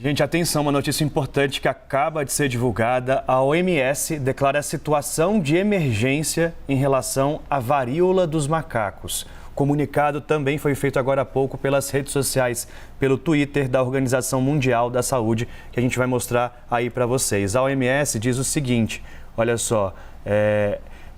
Gente, atenção, uma notícia importante que acaba de ser divulgada. A OMS declara a situação de emergência em relação à varíola dos macacos. O comunicado também foi feito agora há pouco pelas redes sociais, pelo Twitter da Organização Mundial da Saúde, que a gente vai mostrar aí para vocês. A OMS diz o seguinte, olha só,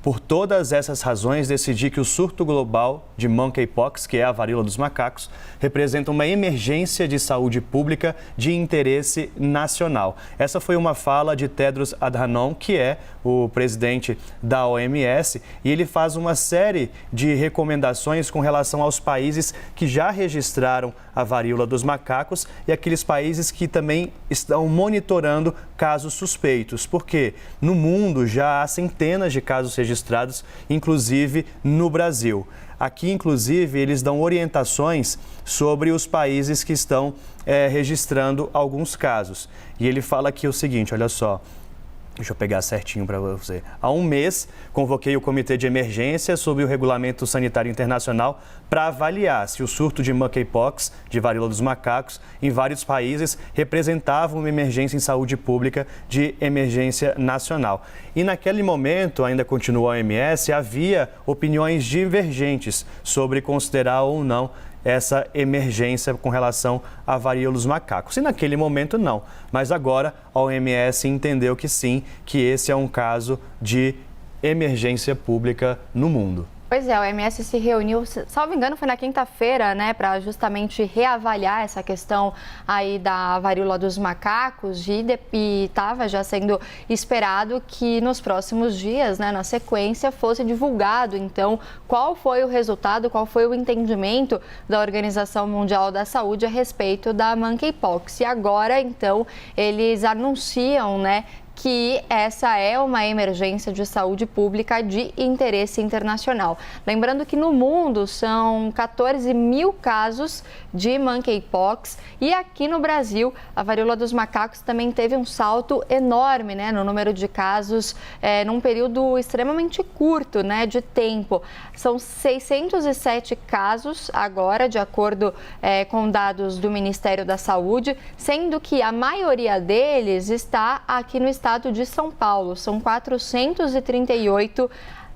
por todas essas razões, decidi que o surto global de monkeypox, que é a varíola dos macacos, representa uma emergência de saúde pública de interesse nacional. Essa foi uma fala de Tedros Adhanom, que é o presidente da OMS, e ele faz uma série de recomendações com relação aos países que já registraram a varíola dos macacos e aqueles países que também estão monitorando casos suspeitos, porque no mundo já há centenas de casos registrados, inclusive no Brasil. Aqui, inclusive, eles dão orientações sobre os países que estão registrando alguns casos. E ele fala aqui o seguinte, olha só. Deixa eu pegar certinho para você. Há um mês, convoquei o Comitê de Emergência sob o Regulamento Sanitário Internacional para avaliar se o surto de monkeypox, de varíola dos macacos, em vários países representava uma emergência em saúde pública de emergência nacional. E naquele momento, ainda continua a OMS, havia opiniões divergentes sobre considerar ou não essa emergência com relação à varíola dos macacos. E naquele momento não, mas agora a OMS entendeu que sim, que esse é um caso de emergência pública no mundo. Pois é, a OMS se reuniu, salvo engano, foi na quinta-feira, né, para justamente reavaliar essa questão aí da varíola dos macacos e estava já sendo esperado que nos próximos dias, né, na sequência, fosse divulgado, então, qual foi o resultado, qual foi o entendimento da Organização Mundial da Saúde a respeito da monkeypox. E agora, então, eles anunciam, né, que essa é uma emergência de saúde pública de interesse internacional. Lembrando que no mundo são 14 mil casos de monkeypox e aqui no Brasil a varíola dos macacos também teve um salto enorme, né, no número de casos num período extremamente curto, né, de tempo. São 607 casos agora, de acordo com dados do Ministério da Saúde, sendo que a maioria deles está aqui no estado de São Paulo, são 438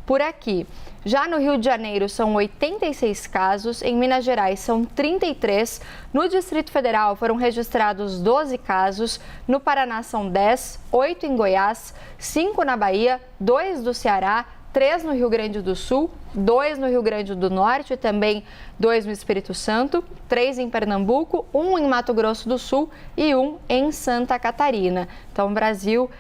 por aqui. Já no Rio de Janeiro são 86 casos, em Minas Gerais são 33, no Distrito Federal foram registrados 12 casos, no Paraná são 10, 8 em Goiás, 5 na Bahia, 2 do Ceará, 3 no Rio Grande do Sul, 2 no Rio Grande do Norte, também 2 no Espírito Santo, 3 em Pernambuco, 1 em Mato Grosso do Sul e 1 em Santa Catarina. Então, o Brasil,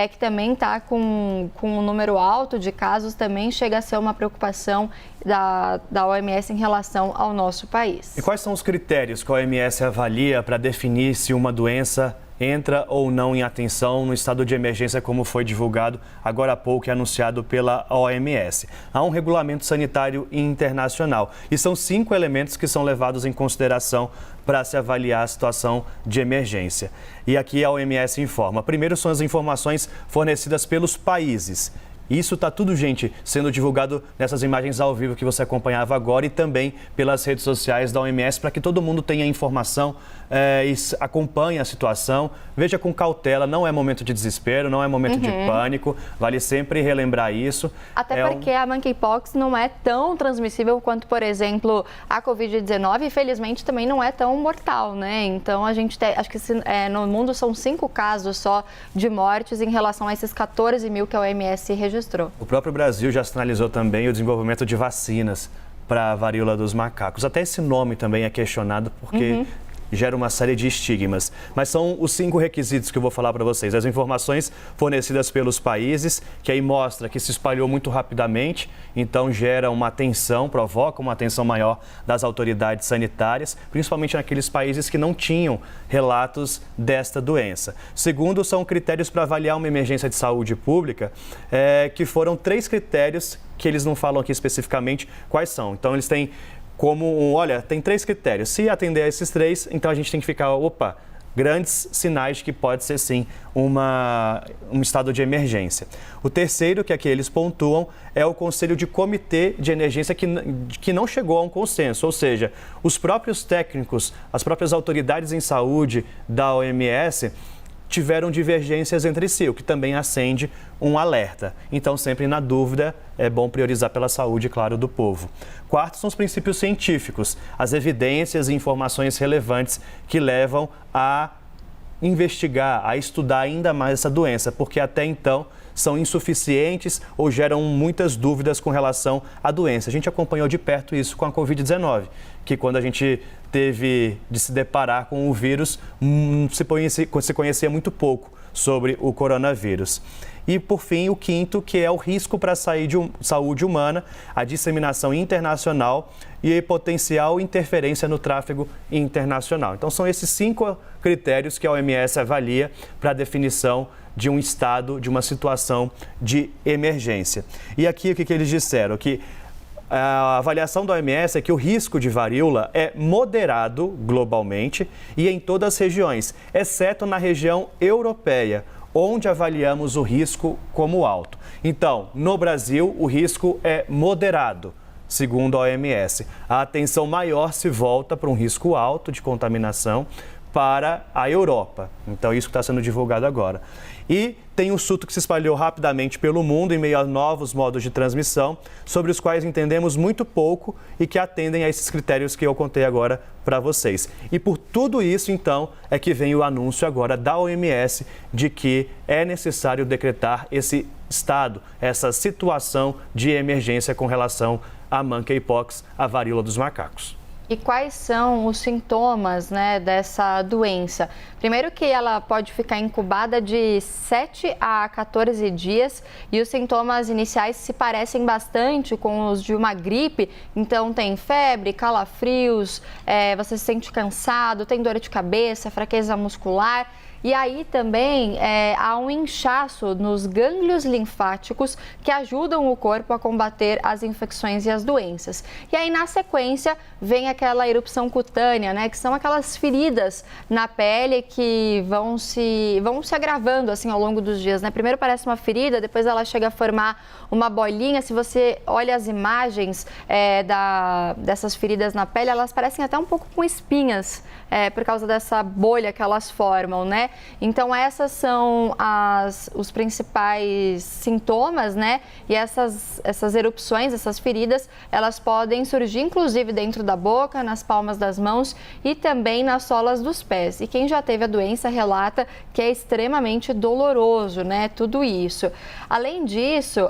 que também está com um número alto de casos, também chega a ser uma preocupação da OMS em relação ao nosso país. E quais são os critérios que a OMS avalia para definir se uma doença entra ou não em atenção no estado de emergência, como foi divulgado agora há pouco e anunciado pela OMS? Há um regulamento sanitário internacional e são 5 elementos que são levados em consideração para se avaliar a situação de emergência. E aqui a OMS informa. Primeiro são as informações fornecidas pelos países. Isso está tudo, gente, sendo divulgado nessas imagens ao vivo que você acompanhava agora e também pelas redes sociais da OMS para que todo mundo tenha informação e acompanhe a situação. Veja com cautela, não é momento de desespero, não é momento de pânico, vale sempre relembrar isso. Até porque a monkeypox não é tão transmissível quanto, por exemplo, a Covid-19 e, felizmente, também não é tão mortal, né? Então, a gente acho que no mundo são 5 casos só de mortes em relação a esses 14 mil que a OMS registrou. O próprio Brasil já sinalizou também o desenvolvimento de vacinas para a varíola dos macacos. Até esse nome também é questionado porque gera uma série de estigmas. Mas são os 5 requisitos que eu vou falar para vocês. As informações fornecidas pelos países, que aí mostra que se espalhou muito rapidamente, então gera uma atenção, provoca uma atenção maior das autoridades sanitárias, principalmente naqueles países que não tinham relatos desta doença. Segundo, são critérios para avaliar uma emergência de saúde pública, que foram 3 critérios que eles não falam aqui especificamente quais são. Então, eles têm olha, tem 3 critérios. Se atender a esses 3, então a gente tem que ficar, grandes sinais de que pode ser sim um estado de emergência. O terceiro, que aqui eles pontuam, é o Conselho de Comitê de Emergência que não chegou a um consenso, ou seja, os próprios técnicos, as próprias autoridades em saúde da OMS tiveram divergências entre si, o que também acende um alerta. Então, sempre na dúvida, é bom priorizar pela saúde, claro, do povo. Quarto, são os princípios científicos, as evidências e informações relevantes que levam a investigar, a estudar ainda mais essa doença, porque até então são insuficientes ou geram muitas dúvidas com relação à doença. A gente acompanhou de perto isso com a Covid-19, que quando a gente teve de se deparar com o vírus, se conhecia muito pouco sobre o coronavírus. E, por fim, o quinto, que é o risco para a saúde humana, a disseminação internacional e a potencial interferência no tráfego internacional. Então, são esses 5 critérios que a OMS avalia para a definição de um estado, de uma situação de emergência. E aqui o que eles disseram? Que a avaliação da OMS é que o risco de varíola é moderado globalmente e em todas as regiões, exceto na região europeia, onde avaliamos o risco como alto. Então, no Brasil, o risco é moderado, segundo a OMS. A atenção maior se volta para um risco alto de contaminação para a Europa. Então, isso que está sendo divulgado agora. E tem um surto que se espalhou rapidamente pelo mundo em meio a novos modos de transmissão, sobre os quais entendemos muito pouco e que atendem a esses critérios que eu contei agora para vocês. E por tudo isso, então, é que vem o anúncio agora da OMS de que é necessário decretar esse estado, essa situação de emergência com relação à monkeypox, a varíola dos macacos. E quais são os sintomas, né, dessa doença? Primeiro que ela pode ficar incubada de 7 a 14 dias e os sintomas iniciais se parecem bastante com os de uma gripe. Então tem febre, calafrios, você se sente cansado, tem dor de cabeça, fraqueza muscular. E aí também há um inchaço nos gânglios linfáticos que ajudam o corpo a combater as infecções e as doenças. E aí, na sequência, vem aquela erupção cutânea, né? Que são aquelas feridas na pele que vão se agravando assim ao longo dos dias, né? Primeiro parece uma ferida, depois ela chega a formar uma bolinha. Se você olha as imagens dessas feridas na pele, elas parecem até um pouco com espinhas, por causa dessa bolha que elas formam, né? Então, essas são os principais sintomas, né? E essas erupções, essas feridas, elas podem surgir, inclusive, dentro da boca, nas palmas das mãos e também nas solas dos pés. E quem já teve a doença relata que é extremamente doloroso, né? Tudo isso. Além disso,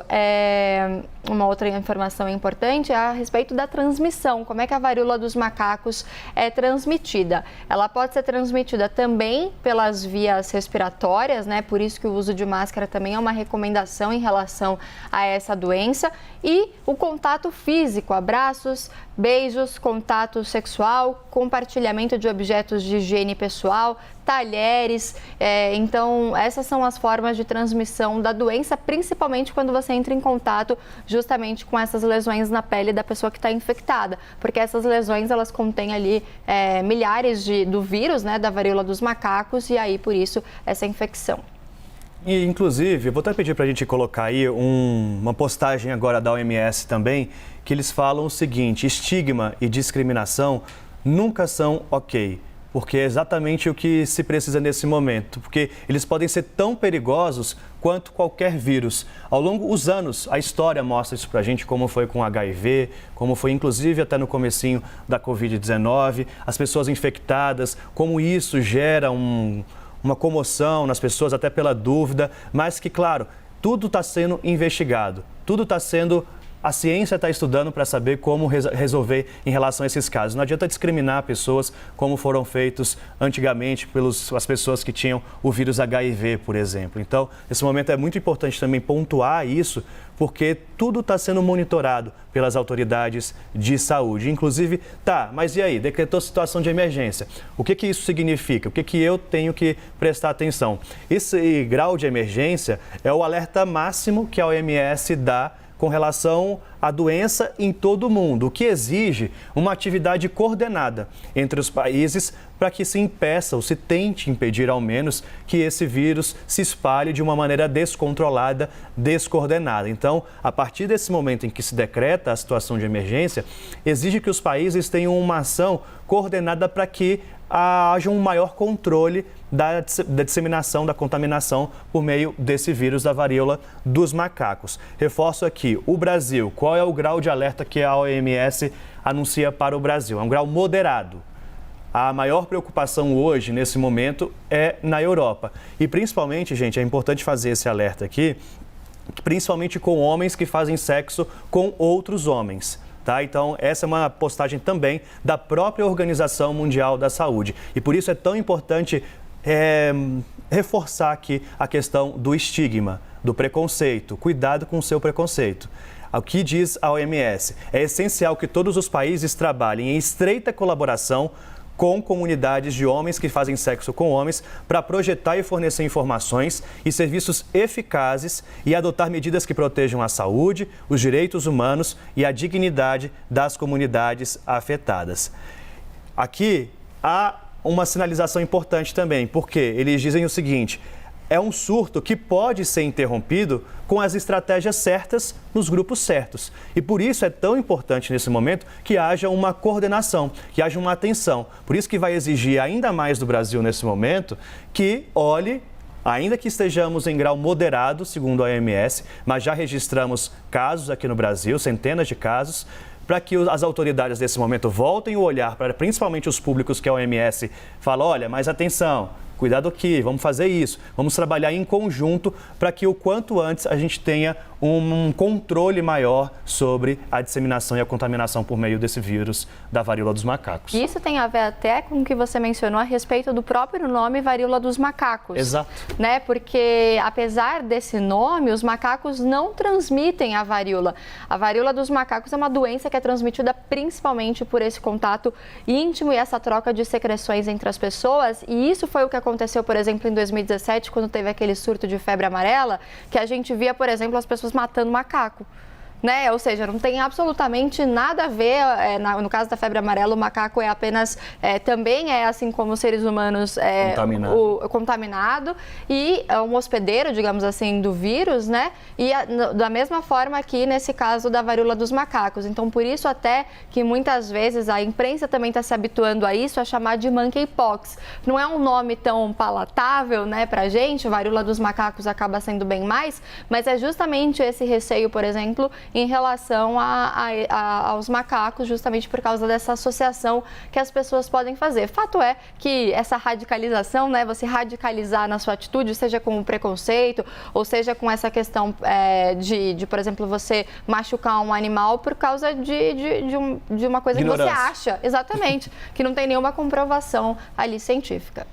uma outra informação importante é a respeito da transmissão. Como é que a varíola dos macacos é transmitida? Ela pode ser transmitida também pelas vias respiratórias, né? Por isso que o uso de máscara também é uma recomendação em relação a essa doença. E o contato físico, abraços, beijos, contato sexual, compartilhamento de objetos de higiene pessoal, talheres. Então, essas são as formas de transmissão da doença, principalmente quando você entra em contato justamente com essas lesões na pele da pessoa que está infectada, porque essas lesões elas contêm ali milhares do vírus, né, da varíola dos macacos, e aí por isso essa infecção. E, inclusive, vou até pedir para a gente colocar aí uma postagem agora da OMS também, que eles falam o seguinte: estigma e discriminação nunca são ok, porque é exatamente o que se precisa nesse momento, porque eles podem ser tão perigosos quanto qualquer vírus. Ao longo dos anos, a história mostra isso para a gente, como foi com HIV, como foi inclusive até no comecinho da Covid-19, as pessoas infectadas, como isso gera uma comoção nas pessoas, até pela dúvida, mas que, claro, tudo está sendo investigado, a ciência está estudando para saber como resolver em relação a esses casos. Não adianta discriminar pessoas como foram feitos antigamente pelas pessoas que tinham o vírus HIV, por exemplo. Então, nesse momento é muito importante também pontuar isso, porque tudo está sendo monitorado pelas autoridades de saúde. Inclusive, mas e aí? Decretou situação de emergência. O que isso significa? O que eu tenho que prestar atenção? Esse grau de emergência é o alerta máximo que a OMS dá com relação à doença em todo o mundo, o que exige uma atividade coordenada entre os países para que se impeça ou se tente impedir, ao menos, que esse vírus se espalhe de uma maneira descontrolada, descoordenada. Então, a partir desse momento em que se decreta a situação de emergência, exige que os países tenham uma ação coordenada para que haja um maior controle da disseminação, da contaminação por meio desse vírus da varíola dos macacos. Reforço aqui, o Brasil, qual é o grau de alerta que a OMS anuncia para o Brasil? É um grau moderado. A maior preocupação hoje, nesse momento, é na Europa. E principalmente, gente, é importante fazer esse alerta aqui, principalmente com homens que fazem sexo com outros homens. Tá? Então, essa é uma postagem também da própria Organização Mundial da Saúde. E por isso é tão importante reforçar aqui a questão do estigma, do preconceito. Cuidado com o seu preconceito. O que diz a OMS? É essencial que todos os países trabalhem em estreita colaboração com comunidades de homens que fazem sexo com homens para projetar e fornecer informações e serviços eficazes e adotar medidas que protejam a saúde, os direitos humanos e a dignidade das comunidades afetadas. Aqui há uma sinalização importante também, porque eles dizem o seguinte: é um surto que pode ser interrompido com as estratégias certas nos grupos certos. E por isso é tão importante nesse momento que haja uma coordenação, que haja uma atenção. Por isso que vai exigir ainda mais do Brasil nesse momento que olhe, ainda que estejamos em grau moderado, segundo a OMS, mas já registramos casos aqui no Brasil, centenas de casos, para que as autoridades desse momento voltem o olhar para principalmente os públicos que a OMS fala, olha, mas atenção, cuidado aqui, vamos fazer isso, vamos trabalhar em conjunto para que o quanto antes a gente tenha um controle maior sobre a disseminação e a contaminação por meio desse vírus da varíola dos macacos. Isso tem a ver até com o que você mencionou a respeito do próprio nome varíola dos macacos. Exato. Né? Porque apesar desse nome, os macacos não transmitem a varíola. A varíola dos macacos é uma doença que é transmitida principalmente por esse contato íntimo e essa troca de secreções entre as pessoas. E isso foi o que aconteceu, por exemplo, em 2017, quando teve aquele surto de febre amarela, que a gente via, por exemplo, as pessoas matando macaco. Né? Ou seja, não tem absolutamente nada a ver, no caso da febre amarela, o macaco é apenas, também é assim como os seres humanos, contaminado e é um hospedeiro, digamos assim, do vírus, né? E da mesma forma aqui nesse caso da varíola dos macacos. Então, por isso até que muitas vezes a imprensa também está se habituando a isso, a chamar de monkeypox. Não é um nome tão palatável, né, pra gente, varíola dos macacos acaba sendo bem mais, mas é justamente esse receio, por exemplo, em relação aos macacos, justamente por causa dessa associação que as pessoas podem fazer. Fato é que essa radicalização, né, você radicalizar na sua atitude, seja com o preconceito, ou seja com essa questão de, por exemplo, você machucar um animal por causa de uma coisa que você acha, exatamente, que não tem nenhuma comprovação ali científica.